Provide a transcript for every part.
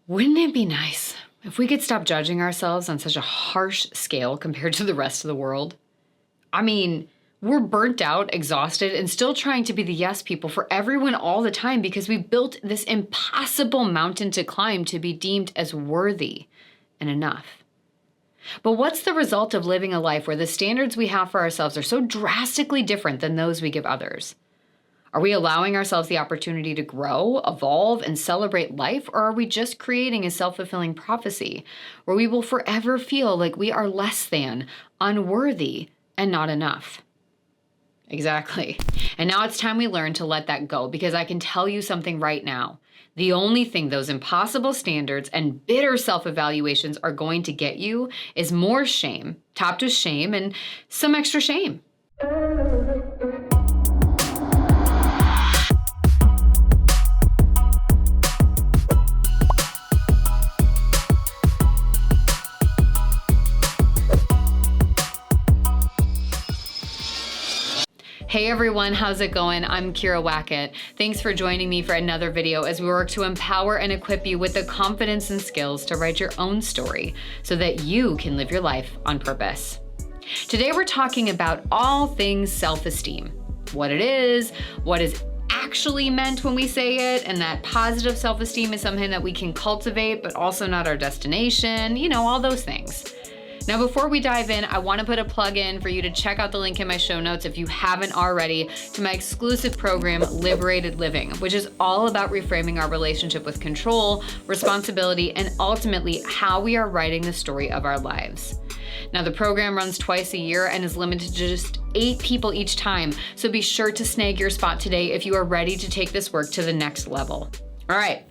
Wouldn't it be nice if we could stop judging ourselves on such a harsh scale compared to the rest of the world? I mean, we're burnt out, exhausted, and still trying to be the yes people for everyone all the time because we built this impossible mountain to climb to be deemed as worthy and enough. But what's the result of living a life where the standards we have for ourselves are so drastically different than those we give others? Are we allowing ourselves the opportunity to grow, evolve, and celebrate life, or are we just creating a self-fulfilling prophecy where we will forever feel like we are less than, unworthy, and not enough? Exactly. And now it's time we learn to let that go, because I can tell you something right now. The only thing those impossible standards and bitter self-evaluations are going to get you is more shame, topped with shame, and some extra shame. Hey everyone, how's it going? I'm Wackett. Thanks for joining me for another video as we work to empower and equip you with the confidence and skills to write your own story so that you can live your life on purpose. Today we're talking about all things self-esteem, what it is, what is actually meant when we say it, and that positive self-esteem is something that we can cultivate but also not our destination, all those things. Now, before we dive in, I want to put a plug in for you to check out the link in my show notes if you haven't already to my exclusive program, Liberated Living, which is all about reframing our relationship with control, responsibility, and ultimately how we are writing the story of our lives. Now, the program runs twice a year and is limited to just 8 people each time, so be sure to snag your spot today if you are ready to take this work to the next level. All right,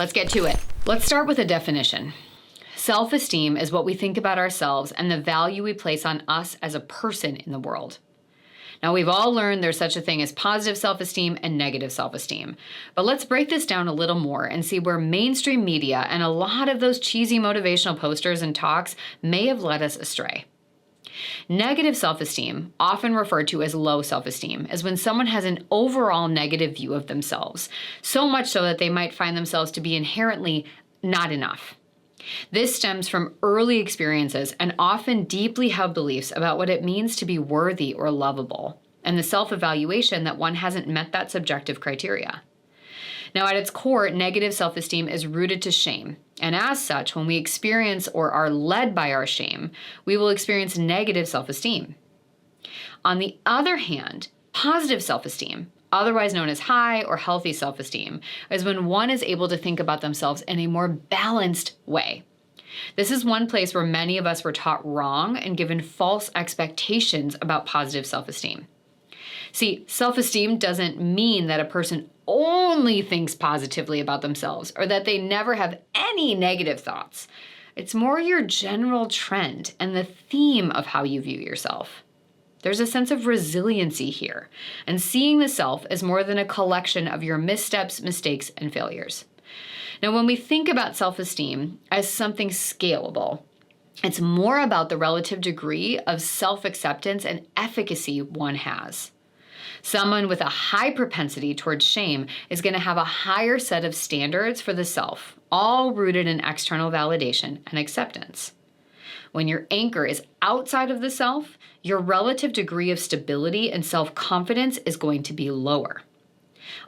let's get to it. Let's start with a definition. Self-esteem is what we think about ourselves and the value we place on us as a person in the world. Now, we've all learned there's such a thing as positive self-esteem and negative self-esteem. But let's break this down a little more and see where mainstream media and a lot of those cheesy motivational posters and talks may have led us astray. Negative self-esteem, often referred to as low self-esteem, is when someone has an overall negative view of themselves, so much so that they might find themselves to be inherently not enough. This stems from early experiences and often deeply held beliefs about what it means to be worthy or lovable, and the self-evaluation that one hasn't met that subjective criteria. Now, at its core, negative self-esteem is rooted to shame, and as such, when we experience or are led by our shame, we will experience negative self-esteem. On the other hand, positive self-esteem, otherwise known as high or healthy self-esteem, is when one is able to think about themselves in a more balanced way. This is one place where many of us were taught wrong and given false expectations about positive self-esteem. See, self-esteem doesn't mean that a person only thinks positively about themselves or that they never have any negative thoughts. It's more your general trend and the theme of how you view yourself. There's a sense of resiliency here, and seeing the self as more than a collection of your missteps, mistakes, and failures. Now, when we think about self-esteem as something scalable, it's more about the relative degree of self-acceptance and efficacy one has. Someone with a high propensity towards shame is going to have a higher set of standards for the self, all rooted in external validation and acceptance. When your anchor is outside of the self, your relative degree of stability and self-confidence is going to be lower.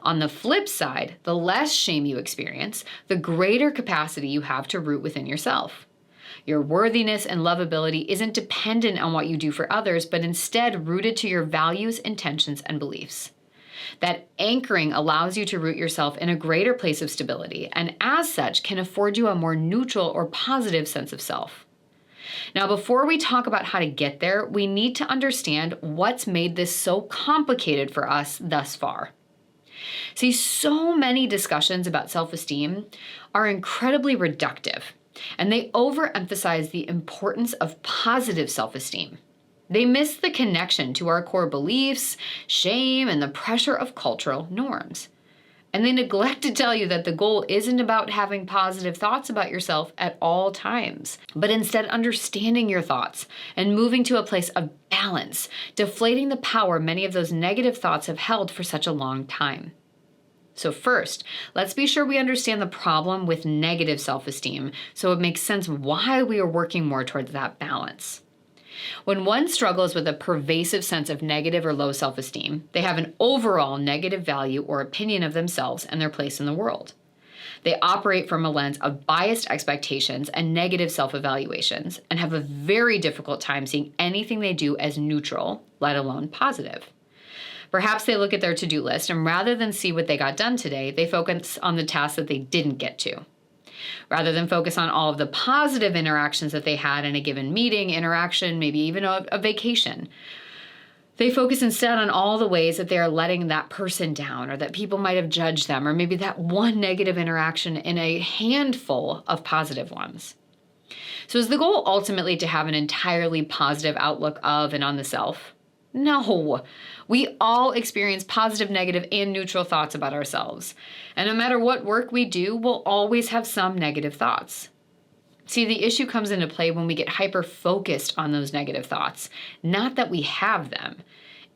On the flip side, the less shame you experience, the greater capacity you have to root within yourself. Your worthiness and lovability isn't dependent on what you do for others, but instead rooted to your values, intentions, and beliefs. That anchoring allows you to root yourself in a greater place of stability, and as such can afford you a more neutral or positive sense of self. Now, before we talk about how to get there, we need to understand what's made this so complicated for us thus far. See, so many discussions about self-esteem are incredibly reductive, and they overemphasize the importance of positive self-esteem. They miss the connection to our core beliefs, shame, and the pressure of cultural norms. And they neglect to tell you that the goal isn't about having positive thoughts about yourself at all times, but instead understanding your thoughts and moving to a place of balance, deflating the power many of those negative thoughts have held for such a long time. So first, let's be sure we understand the problem with negative self-esteem so it makes sense why we are working more towards that balance. When one struggles with a pervasive sense of negative or low self-esteem, they have an overall negative value or opinion of themselves and their place in the world. They operate from a lens of biased expectations and negative self-evaluations and have a very difficult time seeing anything they do as neutral, let alone positive. Perhaps they look at their to-do list and rather than see what they got done today, they focus on the tasks that they didn't get to. Rather than focus on all of the positive interactions that they had in a given meeting, interaction, maybe even a vacation, they focus instead on all the ways that they are letting that person down or that people might have judged them or maybe that one negative interaction in a handful of positive ones. So is the goal ultimately to have an entirely positive outlook of and on the self? No. We all experience positive, negative, and neutral thoughts about ourselves. And no matter what work we do, we'll always have some negative thoughts. See, the issue comes into play when we get hyper-focused on those negative thoughts, not that we have them,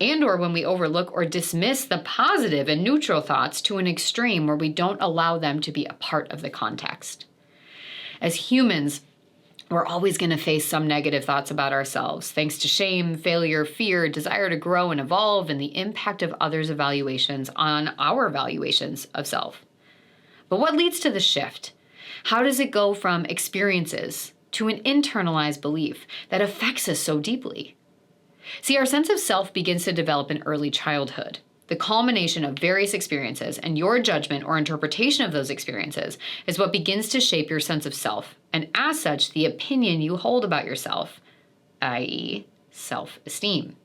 and or when we overlook or dismiss the positive and neutral thoughts to an extreme where we don't allow them to be a part of the context. As humans, we're always going to face some negative thoughts about ourselves, thanks to shame, failure, fear, desire to grow and evolve, and the impact of others' evaluations on our evaluations of self. But what leads to the shift? How does it go from experiences to an internalized belief that affects us so deeply? See, our sense of self begins to develop in early childhood. The culmination of various experiences and your judgment or interpretation of those experiences is what begins to shape your sense of self, and as such, the opinion you hold about yourself, i.e., self-esteem.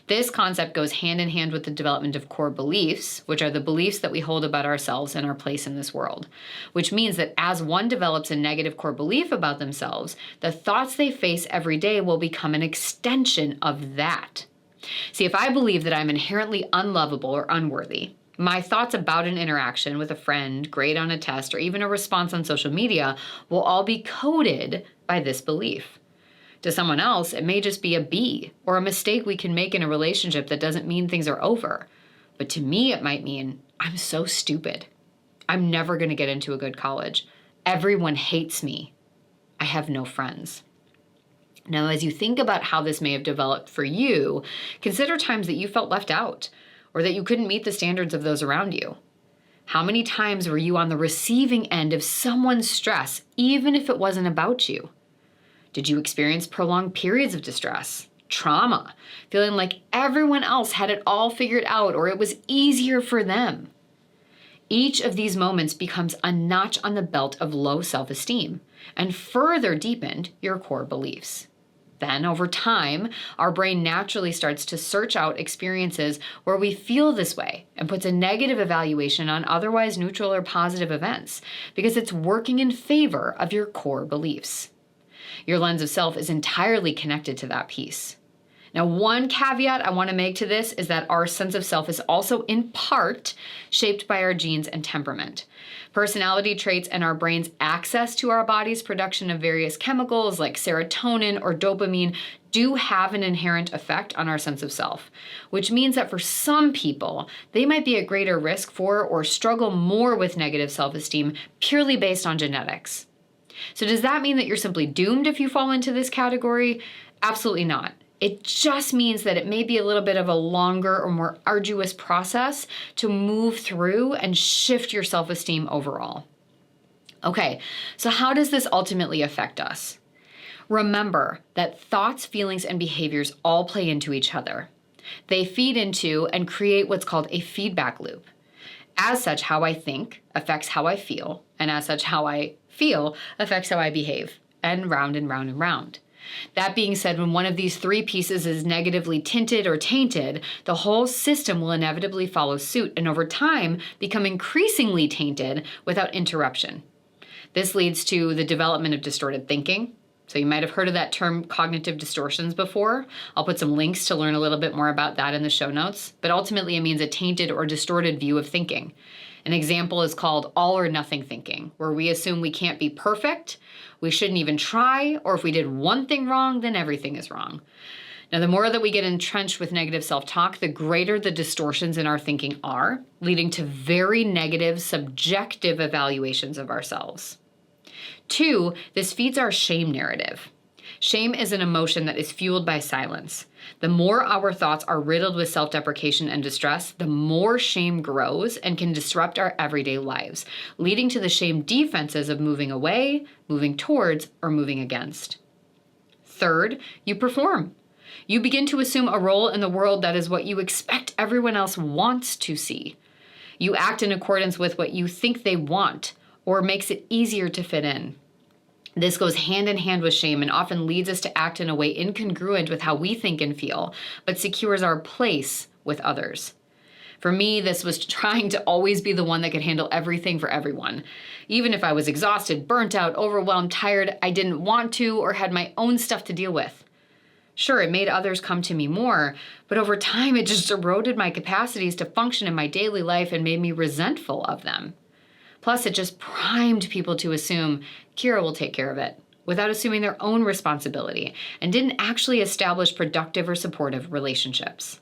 This concept goes hand in hand with the development of core beliefs, which are the beliefs that we hold about ourselves and our place in this world, which means that as one develops a negative core belief about themselves, the thoughts they face every day will become an extension of that. See, if I believe that I'm inherently unlovable or unworthy, my thoughts about an interaction with a friend, grade on a test, or even a response on social media will all be coded by this belief. To someone else, it may just be a B or a mistake we can make in a relationship that doesn't mean things are over. But to me, it might mean I'm so stupid. I'm never going to get into a good college. Everyone hates me. I have no friends. Now, as you think about how this may have developed for you, consider times that you felt left out or that you couldn't meet the standards of those around you. How many times were you on the receiving end of someone's stress, even if it wasn't about you? Did you experience prolonged periods of distress, trauma, feeling like everyone else had it all figured out or it was easier for them? Each of these moments becomes a notch on the belt of low self-esteem and further deepened your core beliefs. Then, over time, our brain naturally starts to search out experiences where we feel this way and puts a negative evaluation on otherwise neutral or positive events because it's working in favor of your core beliefs. Your lens of self is entirely connected to that piece. Now, one caveat I want to make to this is that our sense of self is also in part shaped by our genes and temperament. Personality traits and our brain's access to our body's production of various chemicals like serotonin or dopamine do have an inherent effect on our sense of self, which means that for some people, they might be at greater risk for or struggle more with negative self-esteem purely based on genetics. So does that mean that you're simply doomed if you fall into this category? Absolutely not. It just means that it may be a little bit of a longer or more arduous process to move through and shift your self-esteem overall. Okay, so how does this ultimately affect us? Remember that thoughts, feelings, and behaviors all play into each other. They feed into and create what's called a feedback loop. As such, how I think affects how I feel, and as such, how I feel affects how I behave, and round and round and round. That being said, when one of these three pieces is negatively tinted or tainted, the whole system will inevitably follow suit and over time become increasingly tainted without interruption. This leads to the development of distorted thinking. So you might have heard of that term cognitive distortions before. I'll put some links to learn a little bit more about that in the show notes. But ultimately it means a tainted or distorted view of thinking. An example is called all or nothing thinking, where we assume we can't be perfect, we shouldn't even try, or if we did one thing wrong, then everything is wrong. Now, the more that we get entrenched with negative self-talk, the greater the distortions in our thinking are, leading to very negative, subjective evaluations of ourselves. 2, this feeds our shame narrative. Shame is an emotion that is fueled by silence. The more our thoughts are riddled with self-deprecation and distress, the more shame grows and can disrupt our everyday lives, leading to the shame defenses of moving away, moving towards, or moving against. 3rd, you perform. You begin to assume a role in the world that is what you expect everyone else wants to see. You act in accordance with what you think they want, or makes it easier to fit in. This goes hand in hand with shame and often leads us to act in a way incongruent with how we think and feel, but secures our place with others. For me, this was trying to always be the one that could handle everything for everyone. Even if I was exhausted, burnt out, overwhelmed, tired, I didn't want to, or had my own stuff to deal with. Sure, it made others come to me more, but over time it just eroded my capacities to function in my daily life and made me resentful of them. Plus, it just primed people to assume Kira will take care of it, without assuming their own responsibility, and didn't actually establish productive or supportive relationships.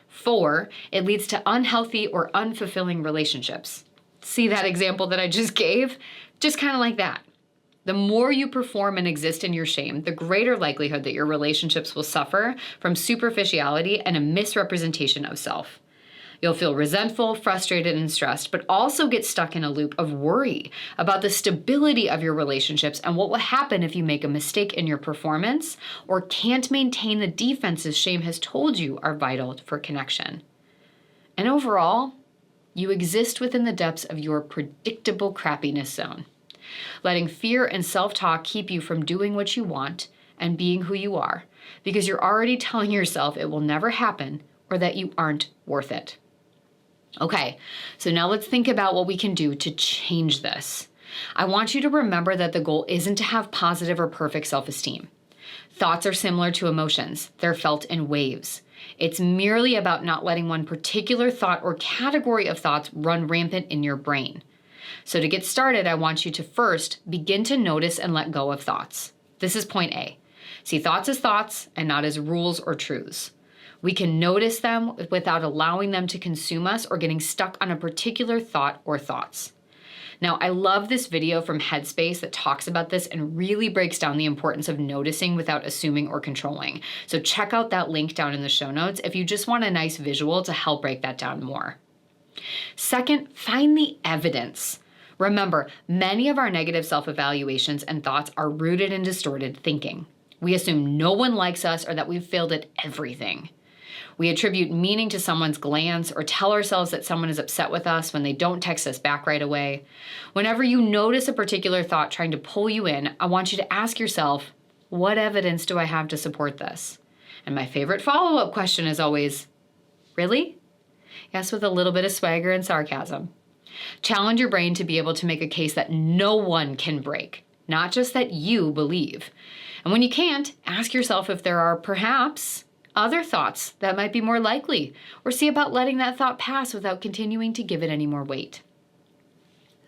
4, it leads to unhealthy or unfulfilling relationships. See that example that I just gave? Just kind of like that. The more you perform and exist in your shame, the greater likelihood that your relationships will suffer from superficiality and a misrepresentation of self. You'll feel resentful, frustrated, and stressed, but also get stuck in a loop of worry about the stability of your relationships and what will happen if you make a mistake in your performance or can't maintain the defenses shame has told you are vital for connection. And overall, you exist within the depths of your predictable crappiness zone, letting fear and self-talk keep you from doing what you want and being who you are, because you're already telling yourself it will never happen or that you aren't worth it. Okay, so now let's think about what we can do to change this. I want you to remember that the goal isn't to have positive or perfect self-esteem. Thoughts are similar to emotions. They're felt in waves. It's merely about not letting one particular thought or category of thoughts run rampant in your brain. So to get started, I want you to first begin to notice and let go of thoughts. This is point A. See thoughts as thoughts and not as rules or truths. We can notice them without allowing them to consume us or getting stuck on a particular thought or thoughts. Now, I love this video from Headspace that talks about this and really breaks down the importance of noticing without assuming or controlling. So check out that link down in the show notes if you just want a nice visual to help break that down more. Second, find the evidence. Remember, many of our negative self-evaluations and thoughts are rooted in distorted thinking. We assume no one likes us or that we've failed at everything. We attribute meaning to someone's glance or tell ourselves that someone is upset with us when they don't text us back right away. Whenever you notice a particular thought trying to pull you in, I want you to ask yourself, what evidence do I have to support this? And my favorite follow-up question is always, really? Yes, with a little bit of swagger and sarcasm. Challenge your brain to be able to make a case that no one can break, not just that you believe. And when you can't, ask yourself if there are perhaps other thoughts that might be more likely, or see about letting that thought pass without continuing to give it any more weight.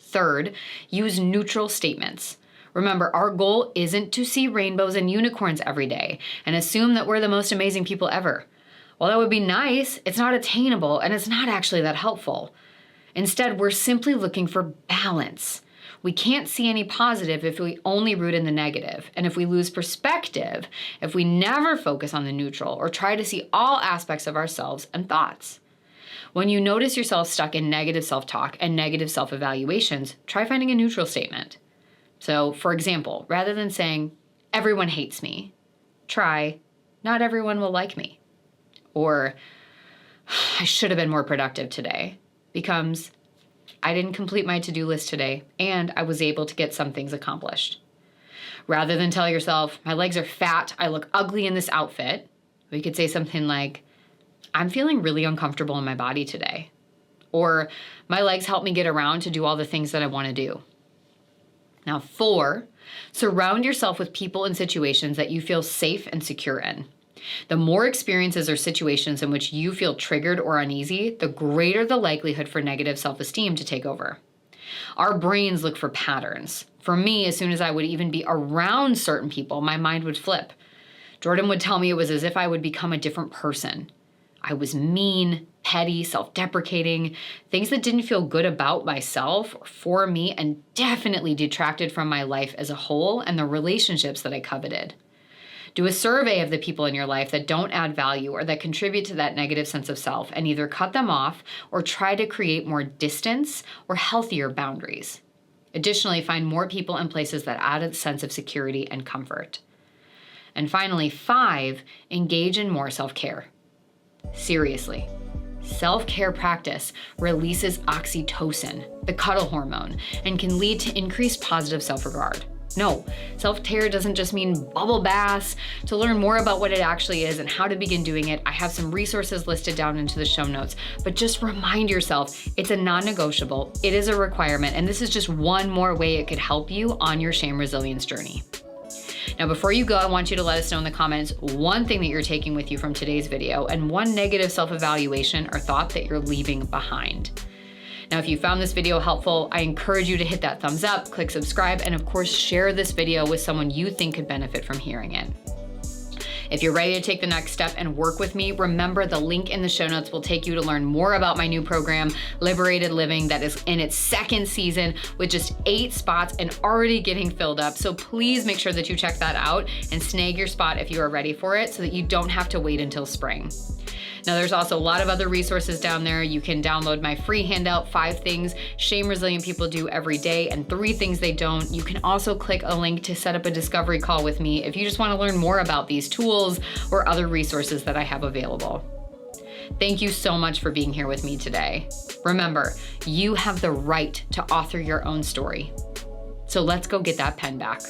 Third, use neutral statements. Remember, our goal isn't to see rainbows and unicorns every day and assume that we're the most amazing people ever. While that would be nice, it's not attainable and it's not actually that helpful. Instead, we're simply looking for balance. We can't see any positive if we only root in the negative. And if we lose perspective, if we never focus on the neutral or try to see all aspects of ourselves and thoughts. When you notice yourself stuck in negative self-talk and negative self-evaluations, try finding a neutral statement. So, for example, rather than saying, everyone hates me, try, not everyone will like me. Or, I should have been more productive today, becomes, I didn't complete my to-do list today, and I was able to get some things accomplished. Rather than tell yourself, my legs are fat, I look ugly in this outfit, we could say something like, I'm feeling really uncomfortable in my body today. Or, my legs help me get around to do all the things that I want to do. Now, 4, surround yourself with people and situations that you feel safe and secure in. The more experiences or situations in which you feel triggered or uneasy, the greater the likelihood for negative self-esteem to take over. Our brains look for patterns. For me, as soon as I would even be around certain people, my mind would flip. Jordan would tell me it was as if I would become a different person. I was mean, petty, self-deprecating, things that didn't feel good about myself or for me, and definitely detracted from my life as a whole and the relationships that I coveted. Do a survey of the people in your life that don't add value or that contribute to that negative sense of self, and either cut them off or try to create more distance or healthier boundaries. Additionally, find more people and places that add a sense of security and comfort. And finally, 5, engage in more self-care. Seriously. Self-care practice releases oxytocin, the cuddle hormone, and can lead to increased positive self-regard. No, self-care doesn't just mean bubble baths. To learn more about what it actually is and how to begin doing it, I have some resources listed down into the show notes. But just remind yourself, it's a non-negotiable, it is a requirement, and this is just one more way it could help you on your shame resilience journey. Now, before you go, I want you to let us know in the comments one thing that you're taking with you from today's video and one negative self-evaluation or thought that you're leaving behind. Now, if you found this video helpful, I encourage you to hit that thumbs up, click subscribe, and of course, share this video with someone you think could benefit from hearing it. If you're ready to take the next step and work with me, remember the link in the show notes will take you to learn more about my new program, Liberated Living, that is in its 2nd season with just 8 spots and already getting filled up. So please make sure that you check that out and snag your spot if you are ready for it so that you don't have to wait until spring. Now, there's also a lot of other resources down there. You can download my free handout, 5 things shame resilient people do every day and 3 things they don't. You can also click a link to set up a discovery call with me if you just want to learn more about these tools or other resources that I have available. Thank you so much for being here with me today. Remember, you have the right to author your own story. So let's go get that pen back.